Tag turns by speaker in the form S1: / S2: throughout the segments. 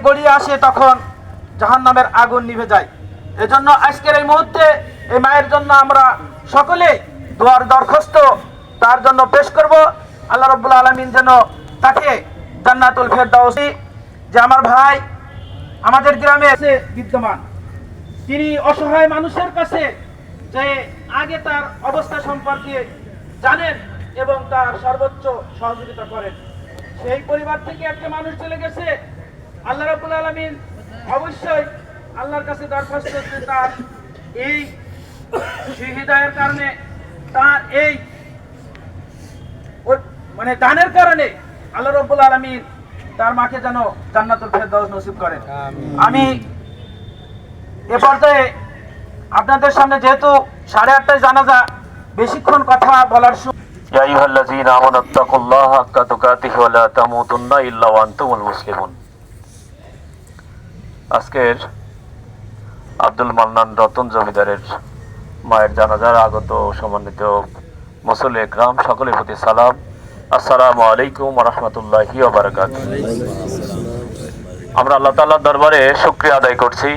S1: গড়িয়ে আসে তখন জাহান্নামের আগুন নিভে যায়। এজন্য আজকের এই মুহূর্তে এই মায়ের জন্য আমরা সকলে দোয়ার দরখাস্ত তার জন্য পেশ করব। আল্লাহ রাব্বুল আলামিন যেন তাকে জান্নাতুল ফেরদাউস, যে আমার ভাই আমাদের গ্রামে আছে বিদ্যমান, তিনি অসহায় মানুষের কাছে যে আগে তার অবস্থা সম্পর্কে জানেন এবং তার সর্বোচ্চ সহযোগিতা করেন। সেই পরিবার থেকে একটা মানুষ চলে গেছে। আল্লাহ রাব্বুল আলামিন অবশ্যই আল্লাহর কাছে দরখাস্ত করতে তার এই হৃদয়ের কারণে, তার এই মানে দানের কারণে আল্লাহ রাব্বুল আলামিন তার মাকে যেন জান্নাতুল ফেরদাউস নসিব করেন। আমি এ পর্যায়ে আপনাদের সামনে যেহেতু 8:30টায় জানাজা, বেশিক্ষণ কথা বলার
S2: ইয়া আইয়ুহাল্লাযীনা আমানু তাকুল্লাহা হাক্কা তুকাতিহি ওয়া লা তামুতুন্না ইল্লা ওয়া আনতুমুল মুসলিমুন। আজকের আব্দুল মান্নান রতন জমিদারের মায়ের জানাজার আগত সম্মানিত মুসল্লি একরাম, সকলের প্রতি সালাম। আসসালামু আলাইকুম ওয়া রাহমাতুল্লাহি ওয়া বারাকাতুহু। আমরা আল্লাহ তাআলার দরবারে শুকরিয়া আদায় করছি,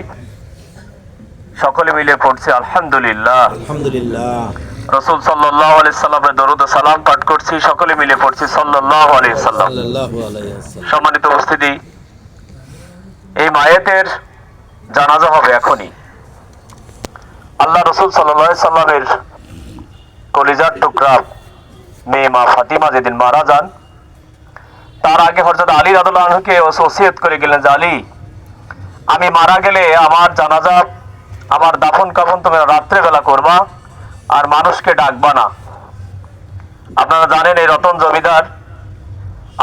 S2: সকলে মিলে পড়ছি আলহামদুলিল্লাহ।
S3: আলহামদুলিল্লাহ।
S2: রাসূল সাল্লাল্লাহু আলাইহি সাল্লামের দরুদ ও সালাম পাঠ করছি, সকলে মিলে পড়ছি সাল্লাল্লাহু আলাইহি সাল্লাম। সম্মানিত উপস্থিতি, এই মায়ের জানাজা হবে এখনই। আল্লাহ রাসূল সাল্লাল্লাহু আলাইহি সাল্লামের কলিজার টুকরা মেয়ে মা ফাতিমা যেদিন মারা যান, তার আগে হযরত আলী রাদিয়াল্লাহু আনহুকে ওসিয়ত করে গেলেন যে আলী, আমি মারা গেলে আমার জানাজা, আমার দাফন কাফন তুমি রাত্রে বেলা করবা আর মানুষকে ডাকবা না। আপনারা জানেন এই রতন জমিদার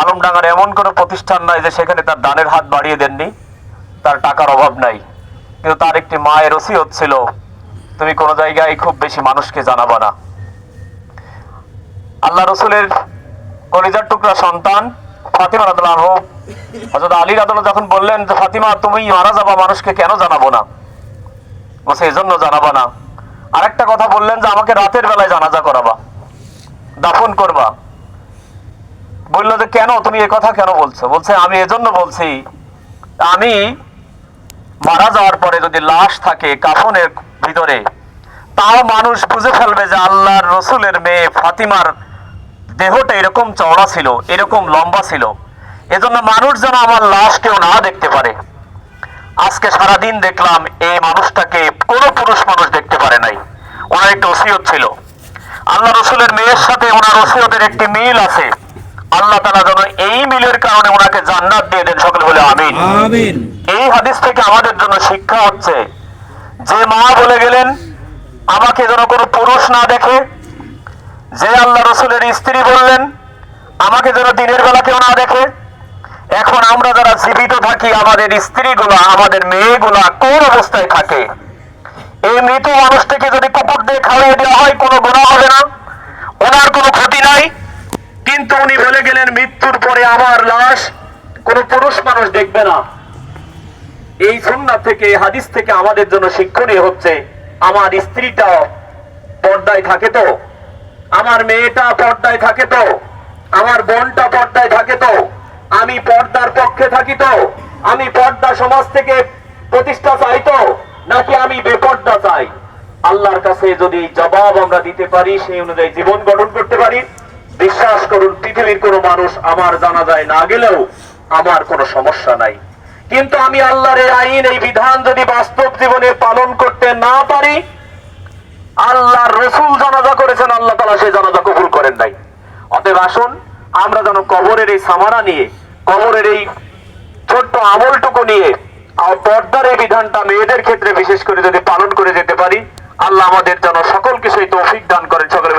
S2: আলমডাঙ্গার এমন কোনো প্রতিষ্ঠান নাই যে সেখানে তার দানের হাত বাড়িয়ে দেননি, তার টাকার অভাব নাই, কিন্তু তার একটি মায়ের ওসিয়ত ছিল, তুমি কোনো জায়গায় খুব বেশি মানুষকে জানাবা না। আল্লাহ রসুলের কলিজার টুকরা সন্তান ফাতিমা রাদিয়াল্লাহু আনহা হযরত আলী রাদিয়াল্লাহু যখন বললেন যে ফাতিমা তুমি মারা যাবা, মানুষকে কেন জানাবো না? বলছে এজন্য জানাবা না। আরেকটা কথা বললেন যে আমাকে রাতের বেলায় জানাজা করাবা, দাফন করবা। বললো যে কেন তুমি এ কথা কেন বলছো? বলছে আমি এজন্য বলছি, আমি মারা যাওয়ার পরে যদি লাশ থাকে কাফনের ভিতরে, তাও মানুষ বুঝে ফেলবে যে আল্লাহর রসুলের মেয়ে ফাতিমার দেহটা এরকম চওড়া ছিল, এরকম লম্বা ছিল, এজন্য মানুষ যেন আমার লাশ কেউ না দেখতে পারে। আজকে সারাদিন দেখলাম এই মানুষটাকে কোনো পুরুষ মানুষ দেখতে পারে নাই। ওনার একটা ওসিয়ত ছিল, আল্লাহ রসুলের মেয়ের সাথে ওনার ওসিয়তের একটি মিল আছে। আল্লাহ তাআলা যেন এই মিলের কারণে ওনাকে জান্নাত দিয়ে দেন, সকলে বলে আমিন।
S3: আমিন।
S2: এই হাদিস থেকে আমাদের জন্য শিক্ষা হচ্ছে, যে মা বলে গেলেন আমাকে যেন কোনো পুরুষ না দেখে, যে আল্লাহ রসুলের স্ত্রী বললেন আমাকে যেন দিনের বেলা কেউ না দেখে। এখন আমরা যারা জীবিত থাকি, আমাদের স্ত্রীগুলা, আমাদের মেয়েগুলা কোন অবস্থায় থাকে? এই মৃত মানুষটাকে যদি কুকুর দিয়ে খাওয়াই দেওয়া হয় কোনো গুনাহ হবে না, ওনার কোনো ক্ষতি নাই, কিন্তু উনি বলে গেলেন মৃত্যুর পরে আমার লাশ কোনো পুরুষ মানুষ দেখবে না। এই সুন্নাহ থেকে, এই হাদিস থেকে আমাদের জন্য শিক্ষণীয় হচ্ছে, আমার স্ত্রীটা পর্দায় থাকে তো, আমার মেয়েটা পর্দায় থাকে তো, আমার বোনটা পর্দায় থাকে তো, আমি পর্দার পক্ষে থাকি তো, আমি পর্দা সমাজ থেকে প্রতিষ্ঠা চাই তো, নাকি আমি বেপর্দা চাই? আল্লাহর কাছে যদি জবাব আমরা দিতে পারি, সেই অনুযায়ী জীবন গঠন করতে পারি, বিশ্বাস করুন পৃথিবীর কোনো মানুষ আমার জানাজায় না গেলেও আমার কোনো সমস্যা নাই। কিন্তু আমি আল্লাহর এই আইন, এই বিধান যদি বাস্তব জীবনে পালন করতে না পারি, আল্লাহর রাসূল জানাজা করেছেন, আল্লাহ তাআলা সেই জানাজা কবুল করেন নাই। অতএব আসুন আমরা যেন কবরের এই সামারা নিয়ে, কবরের এই ছোট্ট আমলটুকু নিয়ে, আর পর্দার এই বিধানটা মেয়েদের ক্ষেত্রে বিশেষ করে যদি পালন করে যেতে পারি, আল্লাহ আমাদের যেন সকলকে সেই তৌফিক দান করেন। সকলে